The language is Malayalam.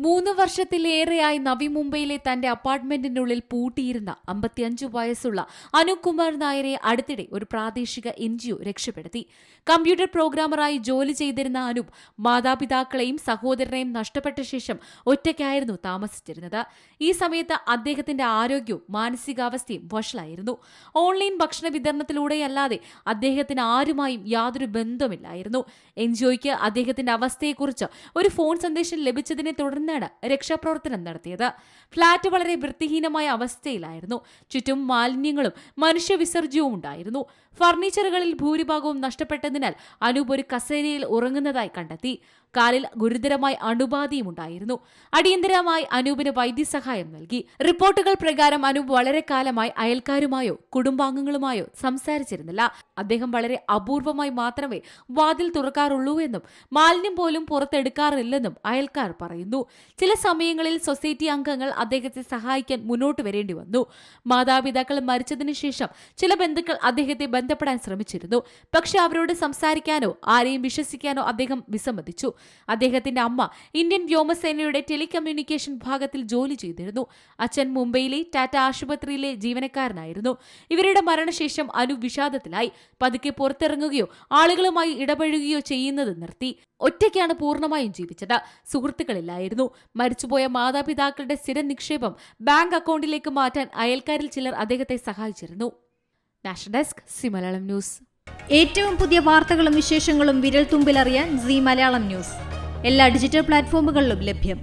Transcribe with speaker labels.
Speaker 1: 3 വർഷത്തിലേറെയായി നവി മുംബൈയിലെ തന്റെ അപ്പാർട്ട്മെന്റിനുള്ളിൽ പൂട്ടിയിരുന്ന 55 വയസ്സുള്ള അനൂപ് കുമാർ നായരെ അടുത്തിടെ ഒരു പ്രാദേശിക NGO രക്ഷപ്പെടുത്തി. കമ്പ്യൂട്ടർ പ്രോഗ്രാമറായി ജോലി ചെയ്തിരുന്ന അനൂപ് മാതാപിതാക്കളെയും സഹോദരനെയും നഷ്ടപ്പെട്ട ശേഷം ഒറ്റയ്ക്കായിരുന്നു താമസിച്ചിരുന്നത്. ഈ സമയത്ത് അദ്ദേഹത്തിന്റെ ആരോഗ്യവും മാനസികാവസ്ഥയും വഷളായിരുന്നു. ഓൺലൈൻ ഭക്ഷണ വിതരണത്തിലൂടെയല്ലാതെ അദ്ദേഹത്തിന് ആരുമായും യാതൊരു ബന്ധമില്ലായിരുന്നു. NGOയ്ക്ക് അദ്ദേഹത്തിന്റെ അവസ്ഥയെക്കുറിച്ച് ഒരു ഫോൺ സന്ദേശം ലഭിച്ചതിനെ തുടർന്നാണ് രക്ഷാപ്രവർത്തനം നടത്തിയത്. ഫ്ളാറ്റ് വളരെ വൃത്തിഹീനമായ അവസ്ഥയിലായിരുന്നു. ചുറ്റും മാലിന്യങ്ങളും മനുഷ്യവിസർജ്യവും ഉണ്ടായിരുന്നു. ഫർണിച്ചറുകളിൽ ഭൂരിഭാഗവും നഷ്ടപ്പെട്ടതിനാൽ അനൂപ് ഒരു കസേരയിൽ ഉറങ്ങുന്നതായി കണ്ടെത്തി. കാലിൽ ഗുരുതരമായ അണുബാധയും ഉണ്ടായിരുന്നു. അടിയന്തരമായി അനൂപിന് വൈദ്യസഹായം നൽകി. റിപ്പോർട്ടുകൾ പ്രകാരം അനൂപ് വളരെ കാലമായി അയൽക്കാരുമായോ കുടുംബാംഗങ്ങളുമായോ സംസാരിച്ചിരുന്നില്ല. അദ്ദേഹം വളരെ അപൂർവമായി മാത്രമേ വാതിൽ തുറക്കാറുള്ളൂ എന്നും മാലിന്യം പോലും പുറത്തെടുക്കാറില്ലെന്നും അയൽക്കാർ പറയുന്നു. ചില സമയങ്ങളിൽ സൊസൈറ്റി അംഗങ്ങൾ അദ്ദേഹത്തെ സഹായിക്കാൻ മുന്നോട്ട് വരേണ്ടി വന്നു. മാതാപിതാക്കൾ മരിച്ചതിനു ശേഷം ചില ബന്ധുക്കൾ അദ്ദേഹത്തെ ബന്ധപ്പെടാൻ ശ്രമിച്ചിരുന്നു. പക്ഷെ അവരോട് സംസാരിക്കാനോ ആരെയും വിശ്വസിക്കാനോ അദ്ദേഹം വിസമ്മതിച്ചു. അദ്ദേഹത്തിന്റെ അമ്മ ഇന്ത്യൻ വ്യോമസേനയുടെ ടെലികമ്മ്യൂണിക്കേഷൻ വിഭാഗത്തിൽ ജോലി ചെയ്തിരുന്നു. അച്ഛൻ മുംബൈയിലെ ടാറ്റ ആശുപത്രിയിലെ ജീവനക്കാരനായിരുന്നു. ഇവരുടെ മരണശേഷം അനൂപ് വിഷാദത്തിലായി. പതുക്കെ പുറത്തിറങ്ങുകയോ ആളുകളുമായി ഇടപഴകുകയോ ചെയ്യുന്നത് നിർത്തി. ഒറ്റയ്ക്കാണ് പൂർണ്ണമായും ജീവിച്ചത്. സുഹൃത്തുക്കളില്ലായിരുന്നു. മരിച്ചുപോയ മാതാപിതാക്കളുടെ സ്ഥിര നിക്ഷേപം ബാങ്ക് അക്കൗണ്ടിലേക്ക് മാറ്റാൻ അയൽക്കാരിൽ ചിലർ അദ്ദേഹത്തെ സഹായിച്ചിരുന്നു. National desk C Malayalam news.
Speaker 2: ഏറ്റവും പുതിയ വാർത്തകളും വിശേഷങ്ങളും വിരൽ തുമ്പിലറിയാൻ സി മലയാളം ന്യൂസ് എല്ലാ ഡിജിറ്റൽ പ്ലാറ്റ്ഫോമുകളിലും ലഭ്യം.